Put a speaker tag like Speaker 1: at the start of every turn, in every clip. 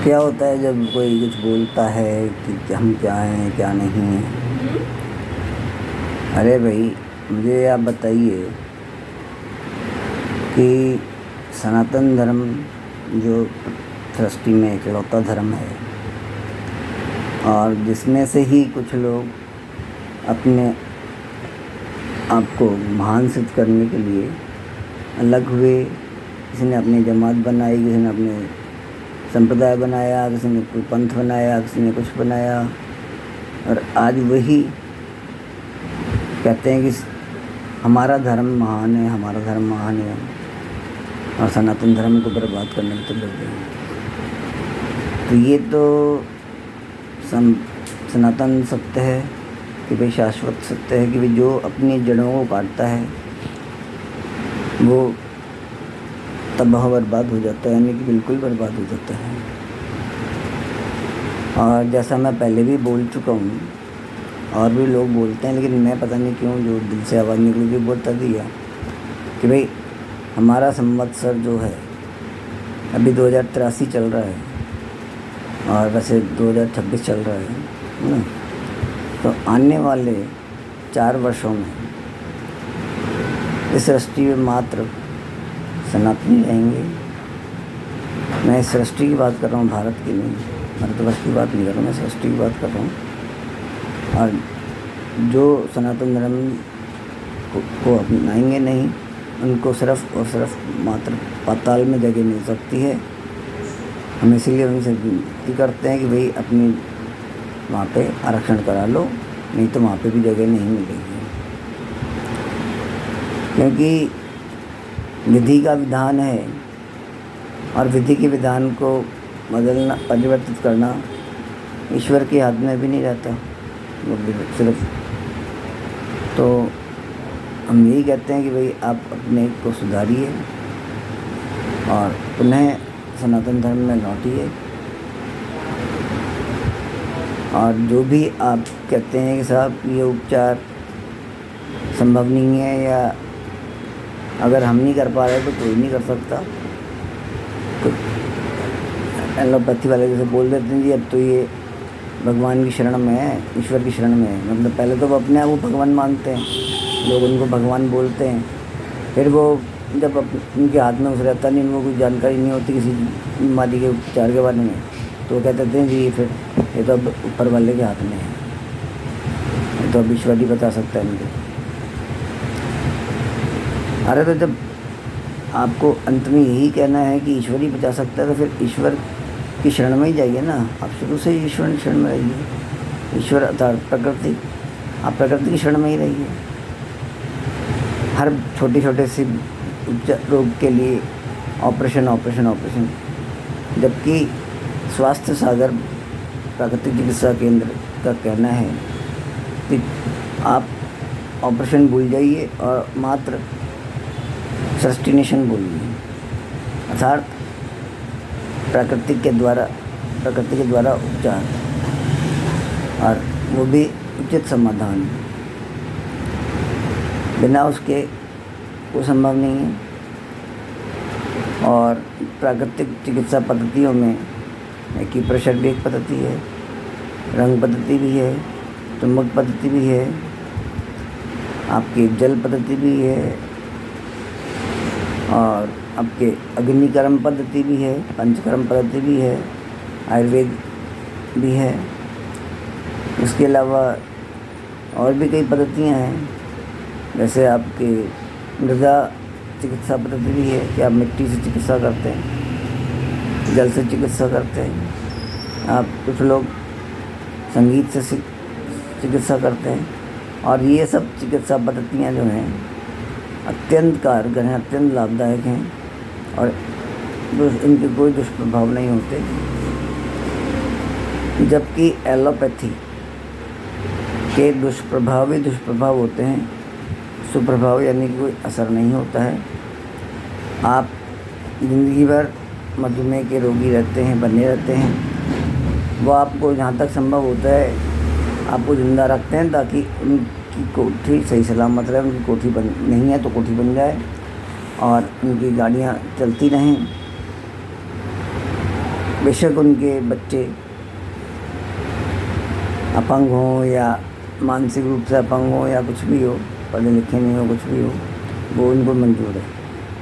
Speaker 1: क्या होता है जब कोई कुछ बोलता है कि हम क्या हैं क्या नहीं हैं। अरे भाई, मुझे आप बताइए कि सनातन धर्म जो सृष्टि में इकलौता धर्म है और जिसमें से ही कुछ लोग अपने आप को महान सिद्ध करने के लिए अलग हुए। किसी ने अपनी जमात बनाई, किसी ने अपने संप्रदाय बनाया, किसी ने कोई पंथ बनाया, किसी ने कुछ बनाया और आज वही कहते हैं कि हमारा धर्म महान है, हमारा धर्म महान है और सनातन धर्म को बर्बाद करने में तो लग गए हैं। तो ये तो सनातन सत्य है कि भाई शाश्वत सत्य है कि भाई जो अपनी जड़ों को काटता है वो तबाह बर्बाद हो जाता है, यानी कि बिल्कुल बर्बाद हो जाता है। और जैसा मैं पहले भी बोल चुका हूँ और भी लोग बोलते हैं, लेकिन मैं पता नहीं क्यों जो दिल से आवाज़ निकली थी बोलता दिया कि भाई हमारा संवत्सर जो है अभी 2083 चल रहा है और वैसे 2026 चल रहा है ना। तो आने वाले 4 वर्षों में इस सृष्टि में मात्र सनातनी रहेंगे। मैं इस सृष्टि की बात कर रहा हूँ, भारत की नहीं, भारतवर्ष की बात नहीं कर रहा हूँ, मैं सृष्टि की बात कर रहा हूँ। और जो सनातन धर्म को अपनाएंगे नहीं, उनको सिर्फ और सिर्फ मात्र पाताल में जगह मिल सकती है। हम इसीलिए उनसे विनती करते हैं कि भाई अपनी वहाँ पे आरक्षण करा लो, नहीं तो वहाँ पे भी जगह नहीं मिलेगी। क्योंकि विधि का विधान है और विधि के विधान को बदलना, परिवर्तित करना ईश्वर के हाथ में भी नहीं रहता। वो सिर्फ तो हम यही कहते हैं कि भाई आप अपने को सुधारिए और पुनः सनातन धर्म में लौटिए। और जो भी आप कहते हैं कि साहब ये उपचार संभव नहीं है या अगर हम नहीं कर पा रहे तो कोई नहीं कर सकता, तो एलोपैथी वाले जैसे बोल देते हैं जी अब तो ये भगवान की शरण में है, ईश्वर की शरण में है। मतलब पहले तो वो अपने आप को भगवान मानते हैं, लोग उनको भगवान बोलते हैं, फिर वो जब उनके हाथ में कुछ रहता नहीं, उनको कोई जानकारी नहीं होती किसी बीमारी के उपचार के बारे में, तो कहते हैं जी फिर ये तो अब ऊपर वाले के हाथ में है, ये तो अब ईश्वर ही बता सकता है मुझे। अरे तो जब आपको अंत में यही कहना है कि ईश्वर ही बचा सकता है तो फिर ईश्वर की शरण में ही जाइए ना। आप शुरू से ही ईश्वर की शरण में रहिए। ईश्वर अर्थात प्रकृति, आप प्रकृति की शरण में ही रहिए। हर छोटे से रोग के लिए ऑपरेशन ऑपरेशन ऑपरेशन, जबकि स्वास्थ्य सागर प्राकृतिक चिकित्सा केंद्र का कहना है कि आप ऑपरेशन भूल जाइए और मात्र सस्टिनेशन बोलिए, अर्थात प्रकृति के द्वारा उपचार और वो भी उचित समाधान, बिना उसके वो संभव नहीं है। और प्राकृतिक चिकित्सा पद्धतियों में एक्यूप्रेशर भी एक पद्धति है, रंग पद्धति भी है, चुंबक पद्धति भी है, आपकी जल पद्धति भी है और आपके अग्निकर्म पद्धति भी है, पंचकर्म पद्धति भी है, आयुर्वेद भी है। उसके अलावा और भी कई पद्धतियाँ हैं, जैसे आपके मृदा चिकित्सा पद्धति भी है कि आप मिट्टी से चिकित्सा करते हैं, जल से चिकित्सा करते हैं, आप कुछ लोग संगीत से चिकित्सा करते हैं। और ये सब चिकित्सा पद्धतियाँ जो हैं अत्यंत कारगर हैं, अत्यंत लाभदायक हैं और इनके कोई दुष्प्रभाव नहीं होते। जबकि एलोपैथी के दुष्प्रभाव होते हैं, सुप्रभाव यानी कि कोई असर नहीं होता है। आप ज़िंदगी भर मधुमेह के रोगी रहते हैं, बने रहते हैं। वो आपको जहाँ तक संभव होता है आपको ज़िंदा रखते हैं ताकि उनकी कोठी सही सलामत रहे। उनकी कोठी बन नहीं है तो कोठी बन जाए और उनकी गाड़ियाँ चलती रहें। बेशक उनके बच्चे अपंग हों या मानसिक रूप से अपंग हो या कुछ भी हो, पढ़े लिखे नहीं हो, कुछ भी हो, वो उनको मंजूर है।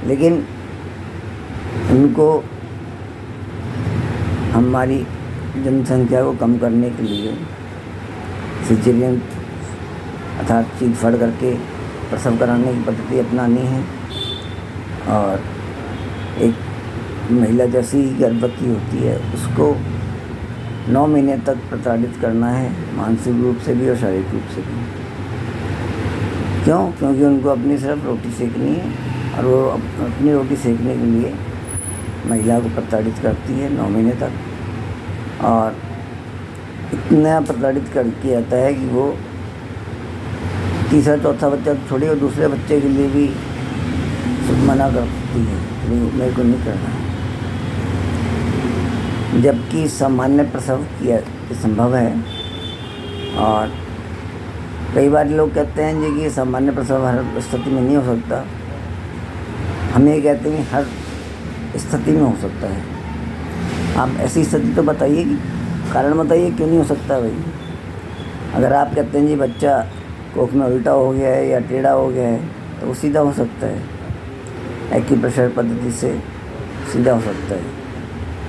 Speaker 1: लेकिन उनको हमारी जनसंख्या को कम करने के लिए सिजेरियन अर्थात चीर फाड़ करके प्रसव कराने की पद्धति अपनानी है। और एक महिला जैसी ही गर्भवती होती है उसको 9 महीने तक प्रताड़ित करना है, मानसिक रूप से भी और शारीरिक रूप से भी। क्यों? क्योंकि उनको अपनी सिर्फ रोटी सेकनी है और वो अपनी रोटी सेकने के लिए महिला को प्रताड़ित करती है 9 महीने तक। और इतना प्रताड़ित कर किया जाता है कि वो तीसरा चौथा बच्चा छोड़िए और दूसरे बच्चे के लिए भी मना करती है कि मेरे को नहीं करना है, जबकि सामान्य प्रसव किया संभव है। और कई बार लोग कहते हैं जी कि सामान्य प्रसव हर स्थिति में नहीं हो सकता। हम ये कहते हैं हर स्थिति में हो सकता है। आप ऐसी स्थिति तो बताइए, कि कारण बताइए क्यों नहीं हो सकता भाई। अगर आप कहते हैं जी बच्चा कोख में उल्टा हो गया है या टेढ़ा हो गया है तो वो सीधा हो सकता है, एक्यूप्रेशर पद्धति से सीधा हो सकता है।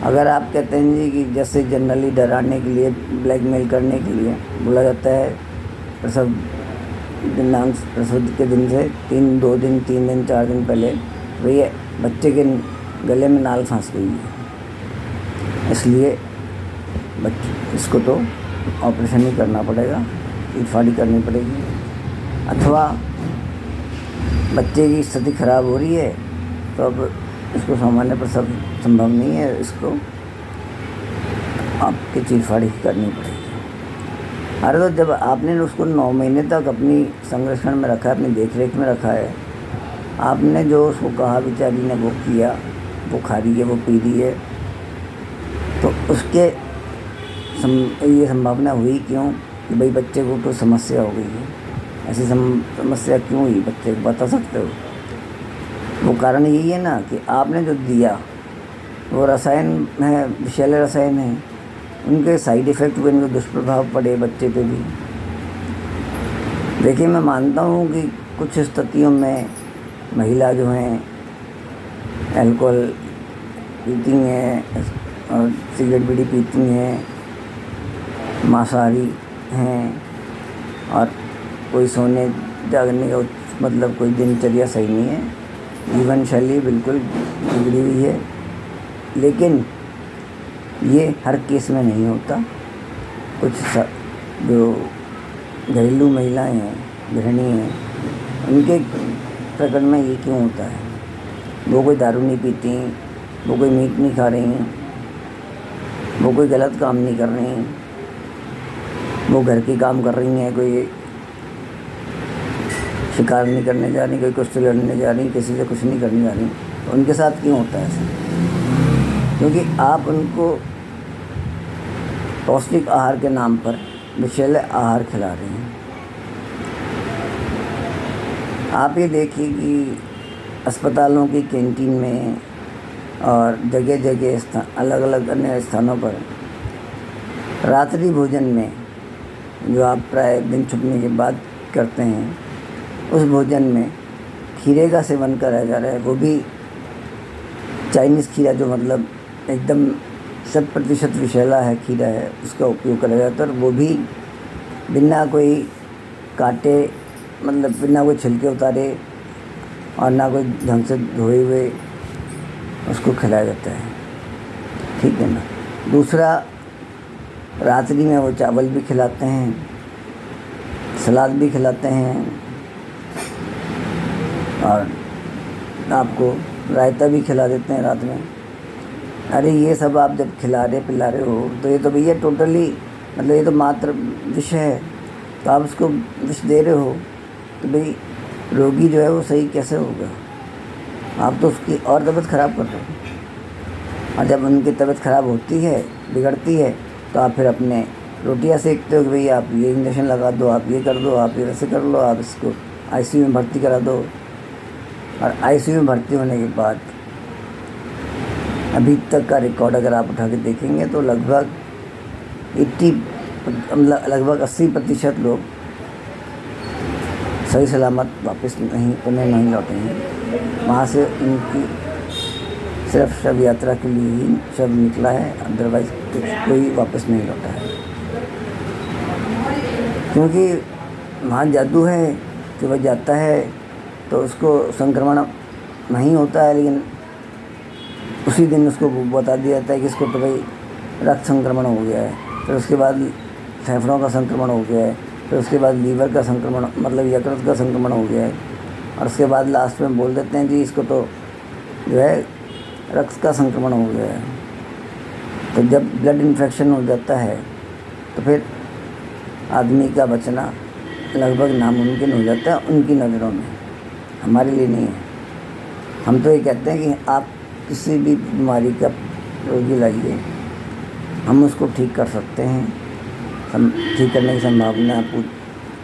Speaker 1: अगर आप कहते हैं जी कि जैसे जनरली डराने के लिए, ब्लैकमेल करने के लिए बोला जाता है प्रसव के दिन से 2 दिन 3 दिन 4 दिन पहले भैया बच्चे के गले में नाल फंस गई है, इसलिए इसको तो ऑपरेशन ही करना पड़ेगा, चीर-फाड़ी करनी पड़ेगी। अथवा बच्चे की स्थिति खराब हो रही है तो अब इसको सामान्य प्रसव संभव नहीं है, इसको आपके चीर-फाड़ी करनी पड़ेगी। अरे तो जब आपने उसको 9 महीने तक अपनी संरक्षण में रखा है, अपनी देख-रेख में रखा है, आपने जो उसको कहा बेचारी ने वो किया, वो खा रही है, वो पी रही है, तो उसके ये संभावना हुई क्यों कि भाई बच्चे को तो समस्या हो गई है। ऐसी समस्या क्यों हुई बच्चे को बता सकते हो? वो कारण यही है ना कि आपने जो दिया वो रसायन है, विषैले रसायन है, उनके साइड इफ़ेक्ट हुए, उनके दुष्प्रभाव पड़े बच्चे पे भी। देखिए मैं मानता हूँ कि कुछ स्थितियों में महिला जो हैं अल्कोहल पीती हैं और सिगरेट बीड़ी पीती हैं, मांसाहारी हैं और कोई सोने जागने का मतलब कोई दिनचर्या सही नहीं है, जीवन शैली बिल्कुल बिगड़ी हुई है। लेकिन ये हर केस में नहीं होता। कुछ जो घरेलू महिलाएं हैं, गृहिणी हैं, उनके प्रकरण में ये क्यों होता है? वो कोई दारू नहीं पीती, वो कोई मीट नहीं खा रही, वो कोई गलत काम नहीं कर रही, वो घर के काम कर रही हैं, कोई शिकार नहीं करने जा रही, कोई कुश्ती लड़ने जा रही, किसी से कुछ नहीं करने जा रही। तो उनके साथ क्यों होता है ऐसा? क्योंकि आप उनको पौष्टिक आहार के नाम पर विषैले आहार खिला रहे हैं। आप ये देखिए कि अस्पतालों की कैंटीन में और जगह जगह अलग अलग अन्य स्थानों पर रात्रि भोजन में जो आप प्राय दिन छुपने के बाद करते हैं, उस भोजन में खीरे का सेवन कराया जा रहा है। वो भी चाइनीज़ खीरा, जो मतलब एकदम 100% विषैला है खीरा है, उसका उपयोग करा जाता है। और वो भी बिना कोई काटे, मतलब बिना कोई छिलके उतारे और ना कोई ढंग से धोए हुए उसको खिलाया जाता है, ठीक है ना। दूसरा, रात्रि में वो चावल भी खिलाते हैं, सलाद भी खिलाते हैं और आपको रायता भी खिला देते हैं रात में। अरे ये सब आप जब खिला रहे पिला रहे हो तो ये तो भैया टोटली, मतलब ये तो मात्र विष है। तो आप उसको विष दे रहे हो तो भाई रोगी जो है वो सही कैसे होगा? आप तो उसकी और तबीयत ख़राब कर रहे हो। और जब उनकी तबीयत ख़राब होती है, बिगड़ती है, तो आप फिर अपने रोटियां सेकते हो कि भाई आप ये इंजेक्शन लगा दो, आप ये कर दो, आप ये वैसे कर लो, आप इसको आईसीयू में भर्ती करा दो। और आईसीयू में भर्ती होने के बाद अभी तक का रिकॉर्ड अगर आप उठा के देखेंगे तो लगभग 80% लोग सही सलामत वापस नहीं लौटे हैं। वहाँ से उनकी सिर्फ शव यात्रा के लिए ही शव निकला है, अदरवाइज़ कोई वापस नहीं लौटा है। क्योंकि वहाँ जादू है कि वह जाता है तो उसको संक्रमण नहीं होता है, लेकिन उसी दिन उसको बता दिया जाता है कि इसको तो भाई रक्त संक्रमण हो गया है, फिर उसके बाद फेफड़ों का संक्रमण हो गया है, फिर उसके बाद लीवर का संक्रमण मतलब यकृत का संक्रमण हो गया है, और उसके बाद लास्ट में बोल देते हैं कि इसको तो जो है रक्त का संक्रमण हो गया है। तो जब ब्लड इन्फेक्शन हो जाता है तो फिर आदमी का बचना लगभग नामुमकिन हो जाता है उनकी नज़रों में, हमारे लिए नहीं है। हम तो ये कहते हैं कि आप किसी भी बीमारी का रोगी लाइए, हम उसको ठीक कर सकते हैं, ठीक करने की संभावना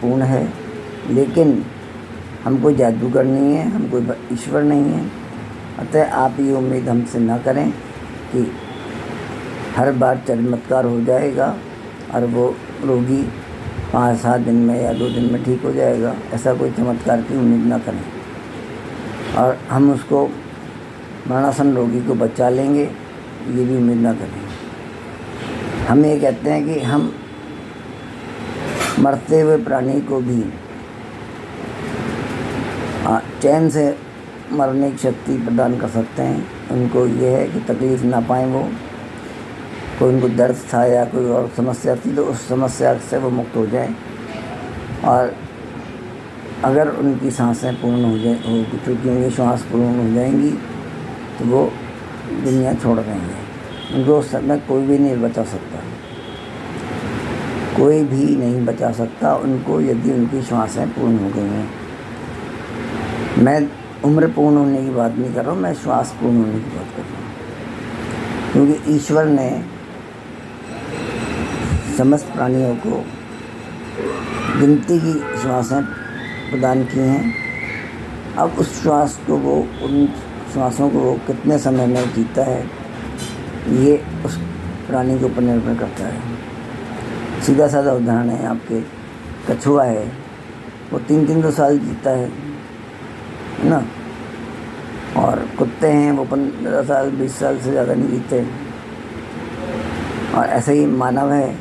Speaker 1: पूर्ण है, लेकिन हम कोई जादूगर नहीं है, हम कोई ईश्वर नहीं है। अतः आप ये उम्मीद हमसे ना करें कि हर बार चमत्कार हो जाएगा और वो रोगी 5-7 दिन में या 2 दिन में ठीक हो जाएगा। ऐसा कोई चमत्कार की उम्मीद ना करें, और हम उसको मरणासन रोगी को बचा लेंगे ये भी उम्मीद ना करें। हम ये कहते हैं कि हम मरते हुए प्राणी को भी चैन से मरने की शक्ति प्रदान कर सकते हैं। उनको ये है कि तकलीफ़ ना पाएँ, वो कोई उनको दर्द था या कोई और समस्या थी तो उस समस्या से वो मुक्त हो जाए, और अगर उनकी सांसें पूर्ण हो जाए क्योंकि उनकी श्वास पूर्ण हो जाएंगी तो वो दुनिया छोड़ देंगे। उनको उस समय कोई भी नहीं बचा सकता, कोई भी नहीं बचा सकता उनको, यदि उनकी श्वासें पूर्ण हो गई हैं। मैं उम्र पूर्ण होने की बात नहीं कर रहा हूँ, मैं श्वास पूर्ण होने की बात कर रहा हूँ। क्योंकि ईश्वर ने समस्त प्राणियों को गिनती की श्वासें प्रदान की हैं। अब उस श्वास को वो उन श्वासों को वो कितने समय में जीता है ये उस प्राणी के ऊपर निर्भर करता है। सीधा साधा उदाहरण है, आपके कछुआ है, वो 3-3 साल जीता है ना, और कुत्ते हैं वो 15 साल 20 साल से ज़्यादा नहीं जीते। और ऐसे ही मानव है,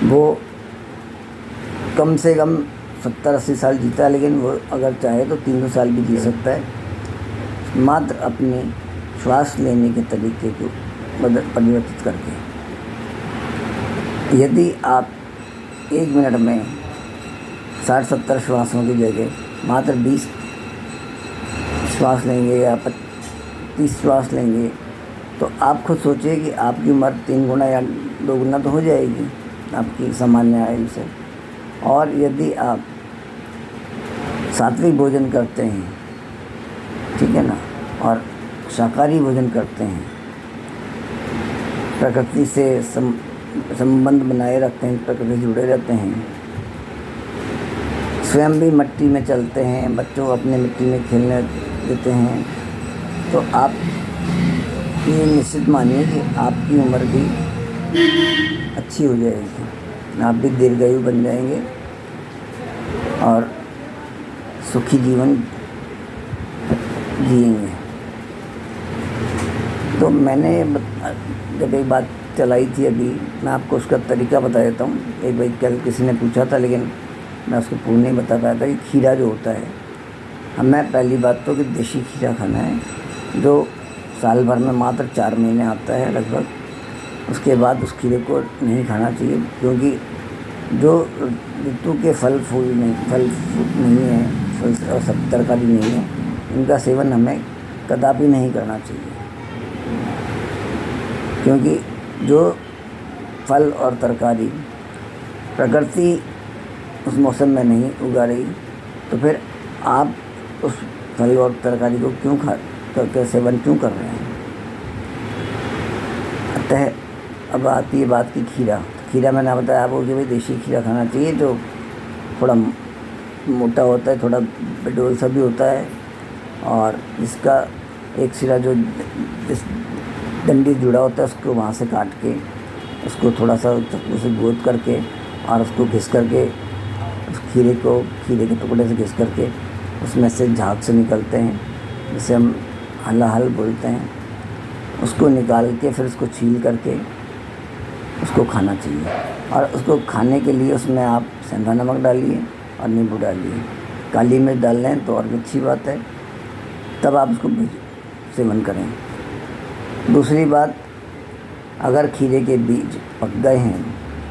Speaker 1: वो कम से कम 70-80 साल जीता है, लेकिन वो अगर चाहे तो 300 साल भी जी सकता है, मात्र अपने श्वास लेने के तरीके को परिवर्तित करके। यदि आप 1 मिनट में 60-70 श्वासों की जगह मात्र 20 श्वास लेंगे या 30 श्वास लेंगे तो आप खुद सोचिए कि आपकी उम्र 3 गुना या 2 गुना तो हो जाएगी आपकी सामान्य आयु से। और यदि आप सात्विक भोजन करते हैं, ठीक है ना, और शाकाहारी भोजन करते हैं, प्रकृति से संबंध बनाए रखते हैं, प्रकृति से जुड़े रहते हैं, स्वयं भी मिट्टी में चलते हैं, बच्चों को अपने मिट्टी में खेलने देते हैं, तो आप ये निश्चित मानिए कि आपकी उम्र भी अच्छी हो जाएगी, आप भी दीर्घायु बन जाएंगे और सुखी जीवन जिएंगे। तो मैंने जब एक बात चलाई थी अभी, मैं आपको उसका तरीका बता देता हूँ। एक भाई कल किसी ने पूछा था, लेकिन मैं उसको पूर्ण नहीं बता पाया था कि खीरा जो होता है, हमें पहली बात तो कि देशी खीरा खाना है जो साल भर में मात्र 4 महीने आता है लगभग। उसके बाद उस खीरे को नहीं खाना चाहिए, क्योंकि जो ऋतु के फल नहीं है, फल और सब तरकारी नहीं है, इनका सेवन हमें कदापि नहीं करना चाहिए। क्योंकि जो फल और तरकारी प्रकृति उस मौसम में नहीं उगा रही, तो फिर आप उस फल और तरकारी को क्यों करके सेवन क्यों कर रहे हैं। अतः अब आती है बात की खीरा मैंने बताया आपको कि भाई देशी खीरा खाना चाहिए, जो थोड़ा मोटा होता है, थोड़ा बेडोल सा भी होता है, और इसका एक सिरा जो डंडी जुड़ा होता है उसको वहाँ से काट के उसको थोड़ा सा चाकू से गोद करके और उसको घिस करके उस खीरे के टुकड़े से घिस करके उसमें से झाग से निकलते हैं, जिसे हम हलाहल बोलते हैं, उसको निकाल के फिर उसको छील करके उसको खाना चाहिए। और उसको खाने के लिए उसमें आप सेंधा नमक डालिए और नींबू डालिए, काली मिर्च डाल लें तो और भी अच्छी बात है, तब आप उसको सेवन करें। दूसरी बात, अगर खीरे के बीज पक गए हैं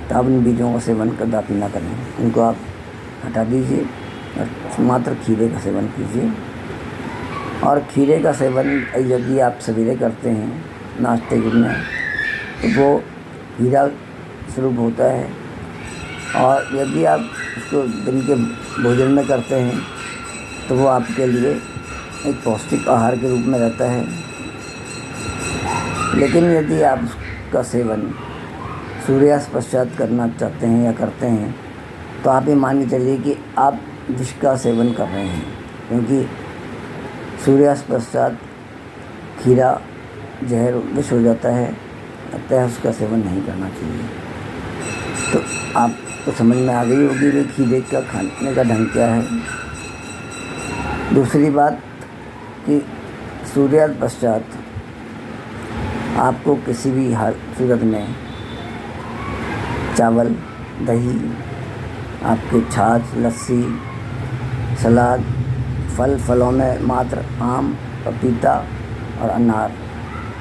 Speaker 1: तो आप उन बीजों का सेवन कदापि ना करें, उनको आप हटा दीजिए और मात्र खीरे का सेवन कीजिए। और खीरे का सेवन यदि आप सवेरे करते हैं नाश्ते में तो वो हीरा स्वरूप होता है, और यदि आप उसको दिन के भोजन में करते हैं तो वो आपके लिए एक पौष्टिक आहार के रूप में रहता है। लेकिन यदि आप उसका सेवन सूर्यास्त पश्चात करना चाहते हैं या करते हैं तो आप ये मान के चलिए कि आप विष का सेवन कर रहे हैं, क्योंकि सूर्यास्त पश्चात खीरा जहर विष हो जाता है, अतः उसका सेवन नहीं करना चाहिए। तो आपको समझ में आ गई होगी कि खीरे का खाने का ढंग क्या है। दूसरी बात कि सूर्यास्त पश्चात आपको किसी भी सूरत में चावल, दही, आपके छाछ, लस्सी, सलाद, फलों में मात्र आम, पपीता और अनार,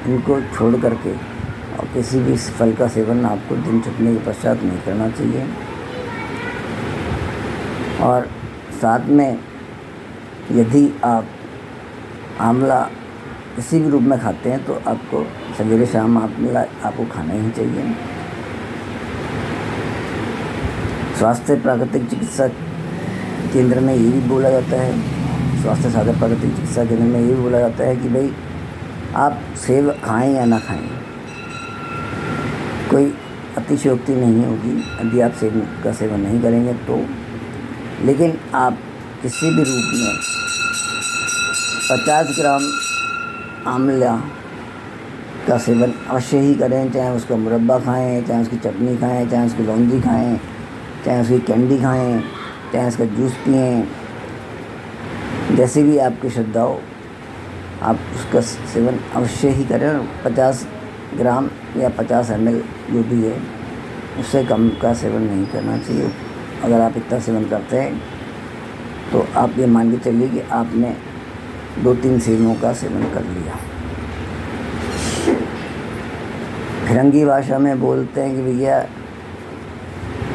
Speaker 1: इनको छोड़ करके और किसी भी फल का सेवन आपको दिन छूटने के पश्चात नहीं करना चाहिए। और साथ में यदि आप आंवला किसी भी रूप में खाते हैं तो आपको सवेरे शाम आंवला आपको खाना ही चाहिए। स्वास्थ्य प्राकृतिक चिकित्सा केंद्र में ये भी बोला जाता है, स्वास्थ्य साधक प्राकृतिक चिकित्सा केंद्र में ये भी बोला जाता है कि भाई आप सेब खाएं या ना खाएं, कोई अतिशयोक्ति नहीं होगी यदि आप सेब का सेवन नहीं करेंगे तो। लेकिन आप किसी भी रूप में 50 ग्राम आंवला का सेवन अवश्य ही करें, चाहे उसका मुरब्बा खाएं, चाहे उसकी चटनी खाएं, चाहे उसकी लौंजी खाएं, चाहे उसकी कैंडी खाएं, चाहे उसका जूस पिएं, जैसे भी आपकी श्रद्धा हो आप उसका सेवन अवश्य ही करें। 50 ग्राम या 50 ml जो भी है उससे कम का सेवन नहीं करना चाहिए। अगर आप इतना सेवन करते हैं तो आप ये मान के चलिए कि आपने 2-3 सेबों का सेवन कर लिया। फिरंगी भाषा में बोलते हैं कि भैया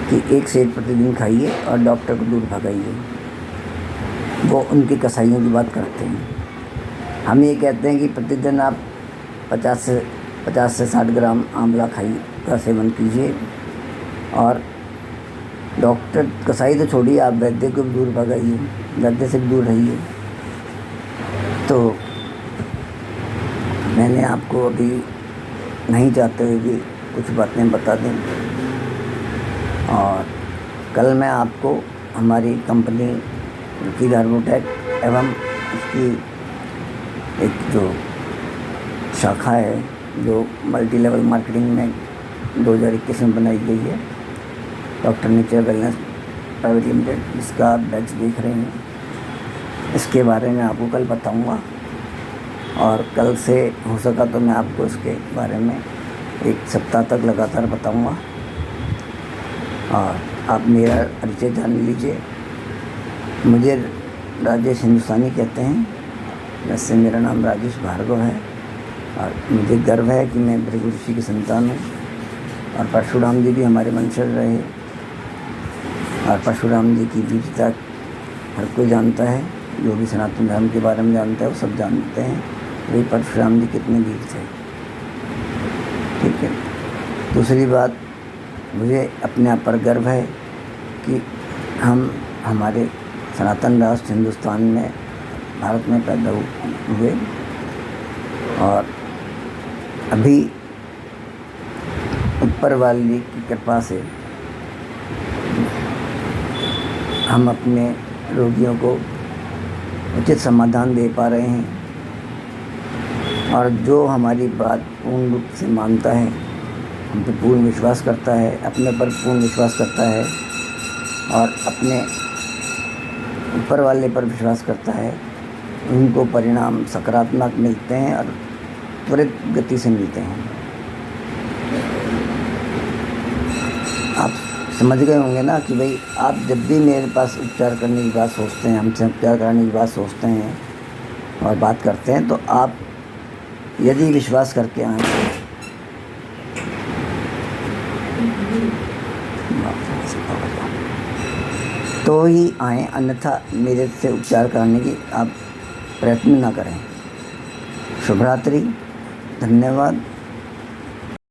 Speaker 1: कि 1 सेब प्रतिदिन खाइए और डॉक्टर को दूर भगाइए, वो उनकी कसाइयों की बात करते हैं। हम ये कहते हैं कि प्रतिदिन आप 50 से 60 ग्राम आंवला का सेवन कीजिए, और डॉक्टर कसाई तो छोड़िए, आप वैद्य को भी दूर भगाइए, वैद्य से भी दूर रहिए। तो मैंने आपको अभी नहीं चाहते हुए भी कुछ बातें बता दें, और कल मैं आपको हमारी कंपनी की कार्बोटेक एवं उसकी एक जो शाखा है जो मल्टी लेवल मार्केटिंग में 2021 में बनाई गई है, doctor nature wellness private limited, जिसका आप बैच देख रहे हैं, इसके बारे में आपको कल बताऊंगा। और कल से हो सका तो मैं आपको इसके बारे में 1 सप्ताह तक लगातार बताऊंगा, और आप मेरा परिचय जान लीजिए। मुझे राजेश हिंदुस्तानी कहते हैं, वैसे मेरा नाम राजेश भार्गव है, और मुझे गर्व है कि मैं भृगु ऋषि की संतान हूँ, और परशुराम जी भी हमारे वंशज रहे, और परशुराम जी की वीरता हर कोई जानता है, जो भी सनातन धर्म के बारे में जानता है वो सब जानते हैं कि परशुराम जी कितने वीर थे। ठीक है। दूसरी बात, मुझे अपने आप पर गर्व है कि हम हमारे सनातन राष्ट्र हिंदुस्तान में, भारत में पैदा हुए, और अभी ऊपर वाली की कृपा से हम अपने रोगियों को उचित समाधान दे पा रहे हैं। और जो हमारी बात पूर्ण रूप से मानता है, हम पे पूर्ण विश्वास करता है, अपने पर पूर्ण विश्वास करता है और अपने ऊपर वाले पर विश्वास करता है, उनको परिणाम सकारात्मक मिलते हैं और त्वरित गति से मिलते हैं। आप समझ गए होंगे ना कि भाई आप जब भी मेरे पास उपचार करने की बात सोचते हैं, हमसे उपचार कराने की बात सोचते हैं और बात करते हैं, तो आप यदि विश्वास करके आएँ तो ही आएँ, अन्यथा मेरे से उपचार कराने की आप प्रयत्न ना करें। शुभ रात्रि, धन्यवाद।